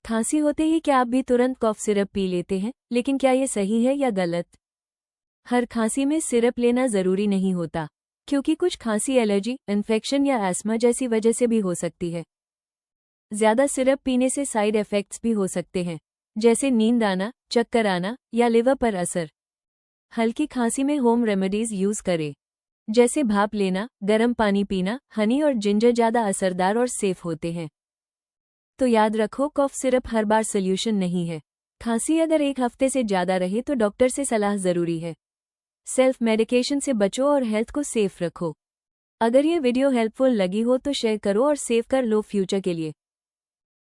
खांसी होते ही क्या आप भी तुरंत कॉफ सिरप पी लेते हैं, लेकिन क्या ये सही है या गलत? हर खांसी में सिरप लेना जरूरी नहीं होता, क्योंकि कुछ खांसी एलर्जी, इन्फेक्शन या एस्मा जैसी वजह से भी हो सकती है। ज्यादा सिरप पीने से साइड इफेक्ट्स भी हो सकते हैं, जैसे नींद आना, चक्कर आना या लिवर पर असर। हल्की खांसी में होम रेमेडीज यूज करें, जैसे भाप लेना, गर्म पानी पीना, हनी और जिंजर ज्यादा असरदार और सेफ होते हैं। तो याद रखो, कॉफ सिरप हर बार सोल्यूशन नहीं है। खांसी अगर एक हफ्ते से ज्यादा रहे तो डॉक्टर से सलाह जरूरी है। सेल्फ मेडिकेशन से बचो और हेल्थ को सेफ रखो। अगर ये वीडियो हेल्पफुल लगी हो तो शेयर करो और सेव कर लो फ्यूचर के लिए।